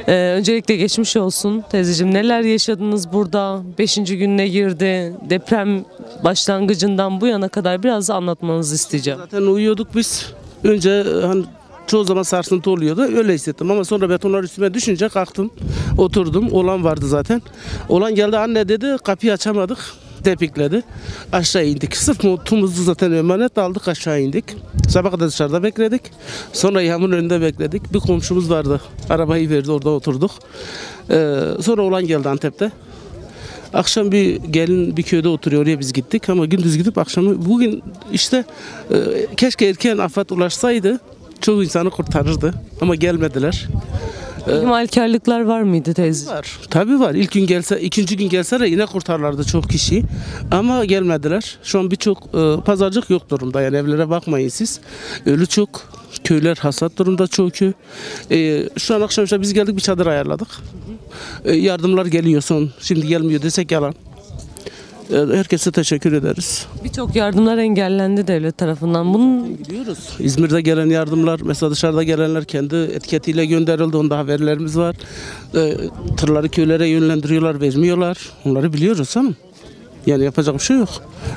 Öncelikle geçmiş olsun teyzeciğim. Neler yaşadınız burada? Beşinci gününe girdi. Deprem başlangıcından bu yana kadar biraz da anlatmanızı isteyeceğim. Zaten uyuyorduk biz. Önce hani çoğu zaman sarsıntı oluyordu. Öyle hissettim ama sonra betonlar üstüme düşünce kalktım. Oturdum. Olan vardı zaten. Olan geldi, anne dedi, kapıyı açamadık. Depikledi. Aşağı indik. Sırf montumuzu zaten emanet aldık, aşağı indik. Sabah kadar dışarıda bekledik. Sonra yağmurun önünde bekledik. Bir komşumuz vardı. Arabayı verdi, orada oturduk. Sonra olan geldi Antep'te. Akşam bir gelin bir köyde oturuyor, oraya biz gittik ama gündüz gidip akşamı bugün işte keşke erken afet ulaşsaydı çoğu insanı kurtarırdı ama gelmediler. İhmalkarlıklar var mıydı teyze? Var. Tabii var. İlk gün gelse, ikinci gün gelse de yine kurtarlardı çok kişi. Ama gelmediler. Şu an birçok pazarcık yok durumda. Yani evlere bakmayın siz. Ölü çok. Köyler hasat durumda çoğu köy. Şu an akşam işte biz geldik, bir çadır ayarladık. Yardımlar geliyor son. Şimdi gelmiyor desek yalan. Herkese teşekkür ederiz. Birçok yardımlar engellendi devlet tarafından. Bunun Biliyoruz. İzmir'de gelen yardımlar, mesela dışarıda gelenler kendi etiketiyle gönderildi. Onda haberlerimiz var. Tırları köylere yönlendiriyorlar, vermiyorlar. Onları biliyoruz hanım. Yani yapacak bir şey yok.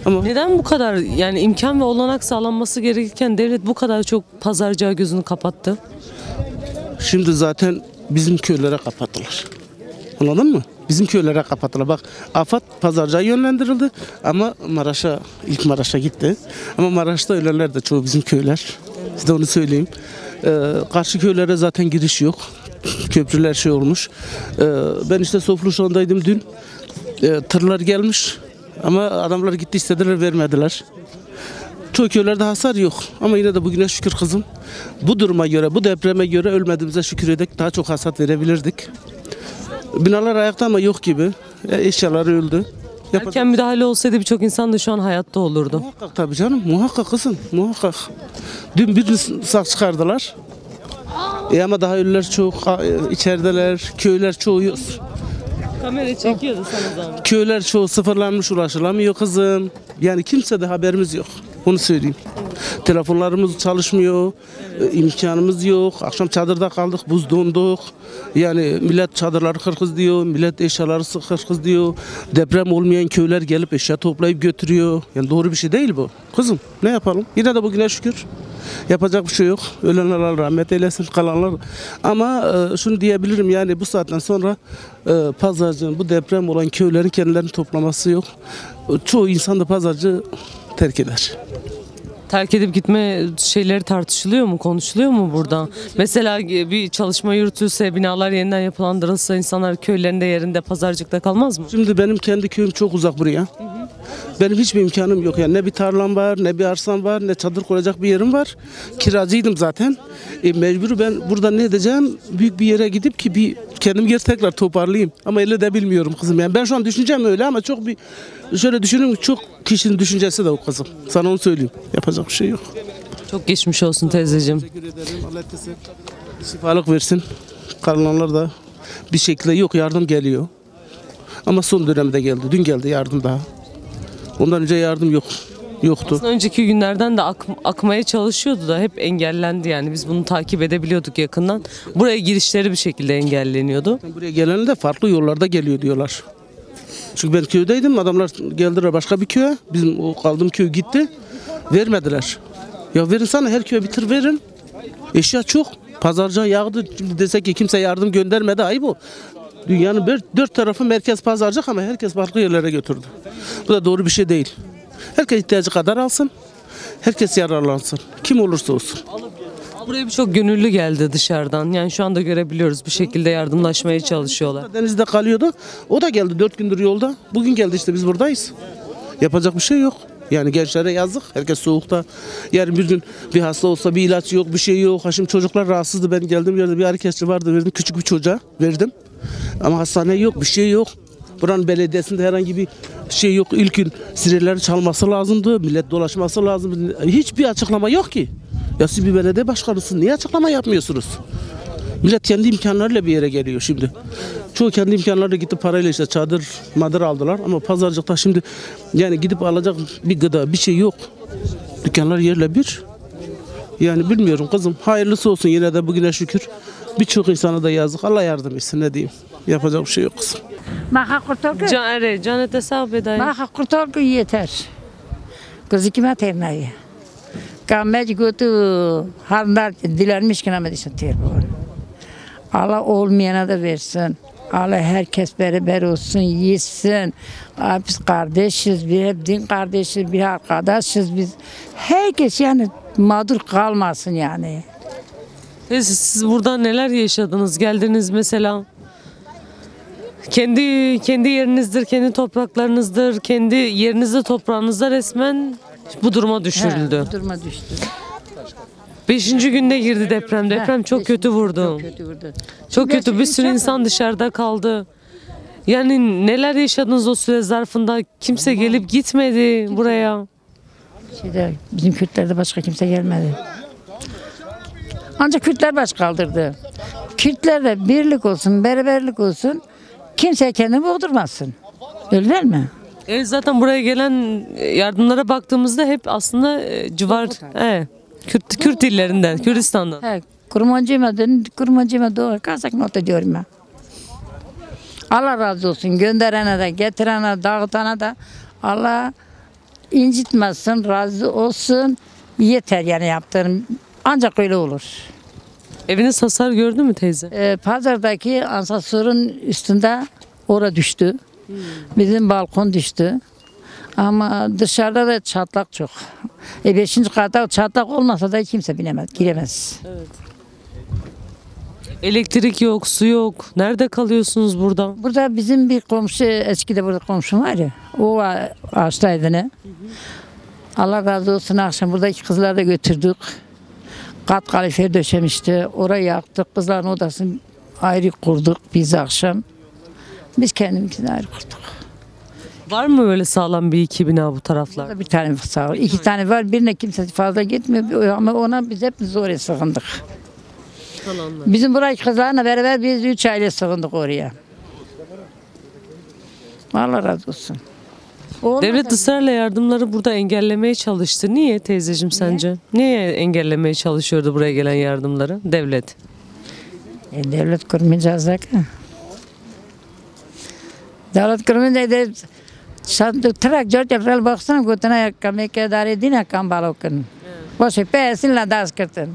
Ama neden bu kadar yani imkan ve olanak sağlanması gerekirken devlet bu kadar çok pazarcığa gözünü kapattı? şimdi zaten bizim köylere kapattılar. Anladın mı? Bizim köylere kapattılar. Bak, AFAD pazarcığa yönlendirildi ama ilk Maraş'a gitti. Ama Maraş'ta ölenler de çoğu bizim köyler. Size onu söyleyeyim. Karşı köylere zaten giriş yok. Köprüler şey olmuş. Ben işte Sofluşan'daydım dün. Tırlar gelmiş ama adamlar gitti, istediler, vermediler. Çoğu köylerde hasar yok ama yine de bugüne şükür kızım. Bu duruma göre, bu depreme göre ölmediğimize şükür edek, daha çok hasat verebilirdik. Binalar ayakta ama yok gibi. Eşyaları öldü. Erken müdahale olsaydı birçok insan da şu an hayatta olurdu. Muhakkak tabii canım. Muhakkak kızım. Muhakkak. Dün birini sağ çıkardılar. Ama daha ölüler çok. İçerideler. Köyler çoğu yok. Kamera çekiyordu sana zaman. Köyler çoğu sıfırlanmış, ulaşılamıyor kızım. Yani kimse de haberimiz yok. Onu söyleyeyim. Telefonlarımız çalışmıyor. İmkanımız yok. Akşam çadırda kaldık, buz donduk. Yani millet çadırları kırkız diyor, millet eşyaları kırkız diyor. Deprem olmayan köyler gelip eşya toplayıp götürüyor. Yani doğru bir şey değil bu. Kızım ne yapalım? Yine de bugüne şükür. Yapacak bir şey yok. Ölenler Allah rahmet eylesin, kalanlar. Ama şunu diyebilirim, yani bu saatten sonra pazarcının, bu deprem olan köylerin kendilerini toplaması yok. Çoğu insan da pazarcı terk eder. Terk edip gitme şeyleri tartışılıyor mu, konuşuluyor mu burada? Mesela bir çalışma yürütülse, binalar yeniden yapılandırılsa insanlar köylerinde, yerinde, pazarcıkta kalmaz mı? Şimdi benim kendi köyüm çok uzak buraya. Benim hiçbir imkanım yok. Yani ne bir tarlam var, ne bir arsam var, ne çadır kuracak bir yerim var. Kiracıydım zaten. Mecbur ben burada ne edeceğim? Büyük bir yere gidip ki bir kendim yer tekrar toparlayayım. Ama öyle de bilmiyorum kızım. Yani ben şu an düşüneceğim öyle ama çok bir şöyle düşünün, çok kişinin düşüncesi de o kızım. Sana onu söyleyeyim. Yapacak bir şey yok. Çok geçmiş olsun teyzeciğim. Teşekkür ederim. Allah şifalık versin. Kalanlar da bir şekilde yok, yardım geliyor. Ama son dönemde geldi. Dün geldi yardım daha. Ondan önce yardım yoktu. Aslında önceki günlerden de akmaya çalışıyordu da hep engellendi yani. Biz bunu takip edebiliyorduk yakından. Buraya girişleri bir şekilde engelleniyordu. Buraya gelen de farklı yollarda geliyor diyorlar. Çünkü ben köydeydim, adamlar geldiler başka bir köye. Bizim o kaldığım köy gitti. Vermediler. Ya verin sana, her köye bir tır verin. Eşya çok. Pazarcığa yağdı. Şimdi desek ki kimse yardım göndermedi, ayıp o. Dünyanın dört tarafı merkez pazarcık ama herkes farklı yerlere götürdü. Bu da doğru bir şey değil. Herkes ihtiyacı kadar alsın. Herkes yararlansın. Kim olursa olsun. Buraya birçok gönüllü geldi dışarıdan. Yani şu anda görebiliyoruz, bir şekilde yardımlaşmaya çalışıyorlar. Denizde kalıyordu. O da geldi 4 gündür yolda. Bugün geldi, işte biz buradayız. Yapacak bir şey yok. Yani gençlere yazık. Herkes soğukta. Yarın bir gün bir hasta olsa bir ilaç yok, bir şey yok. Şimdi çocuklar rahatsızdı. Ben geldim yerde bir ağrı kesici vardı, verdim. Küçük bir çocuğa verdim. Ama hastane yok, bir şey yok. Buranın belediyesinde herhangi bir şey yok. İlk gün sirenleri çalması lazımdı. Millet dolaşması lazım. Hiçbir açıklama yok ki. Ya siz bir belediye başkanısınız, niye açıklama yapmıyorsunuz? Millet kendi imkanlarıyla bir yere geliyor şimdi. Çoğu kendi imkanlarıyla gitti, parayla işte çadır, madır aldılar. Ama pazarcıkta şimdi yani gidip alacak bir gıda, bir şey yok. Dükkanlar yerle bir. Yani bilmiyorum kızım. Hayırlısı olsun, yine de bugüne şükür. Birçok insana da yazık. Allah yardım etsin, ne diyeyim. Yapacak bir şey yok kızım. Maha kurtar ki. Canet hesap edeyim. Maha kurtar ki yeter. Kızı kime ternayı? Kammeci götü hallar dilenmiş ki ne diysin ter bu. Allah olmayana da versin. Allah herkes beraber olsun, yesin. Biz kardeşiz, bir hep din kardeşiz, bir arkadaşız biz. Herkes yani mağdur kalmasın yani. Teyze siz burada neler yaşadınız? Geldiniz mesela. Kendi yerinizdir, kendi topraklarınızdır, kendi yerinizde toprağınızda resmen bu duruma düşürüldü. Bu duruma düştü. 5. günde girdi deprem. Deprem çok kötü vurdu. Çok kötü vurdu. Çok kötü. Bir sürü insan dışarıda kaldı. Yani neler yaşadınız o süre zarfında? Kimse gelip gitmedi buraya. Bizim Kürtlerde başka kimse gelmedi. Ancak Kürtler baş kaldırdı. Kürtlerde birlik olsun, beraberlik olsun. Kimse kendini boğdurmasın. Öyle değil mi? Zaten buraya gelen yardımlara baktığımızda hep aslında civar Kürt illerinden, Kürdistan'dan. He, kurmancıma doğru kalsak not ediyorum ben. Allah razı olsun. Gönderene de, getirene, dağıtana da Allah incitmesin, razı olsun. Yeter yani yaptığım. Ancak öyle olur. Eviniz hasar gördü mü teyze? Pazardaki asansörün üstünde ora düştü. Bizim balkon düştü. Ama dışarıda da çatlak çok. 5. katta çatlak olmasa da kimse binemez, giremez. Elektrik yok, su yok. Nerede kalıyorsunuz burada? Burada bizim bir komşu, eskide burada komşum var ya, o ağaçtaydı ne. Allah razı olsun, akşam buradaki kızları da götürdük. Kat kalifer döşemişti, orayı yaktık, kızların odasını ayrı kurduk biz akşam. Biz kendimizi ayrı kurduk. Var mı böyle sağlam bir iki bina bu taraflar? Burada bir tane sağ ol. 2 tane var, birine kimse fazla gitmiyor ama ona biz hepimiz oraya sığındık. Bizim buradaki kızlarla beraber biz 3 aile sığındık oraya. Allah razı olsun. Devlet ısrarla yardımları burada engellemeye çalıştı. Niye teyzeciğim sence? Niye engellemeye çalışıyordu buraya gelen yardımları devlet? Devlet kurmayacağız da. Devlet kurmayınca da trak George April baksana götüne kamek edare dine kan balokun. Boşu pesin la das kırtın.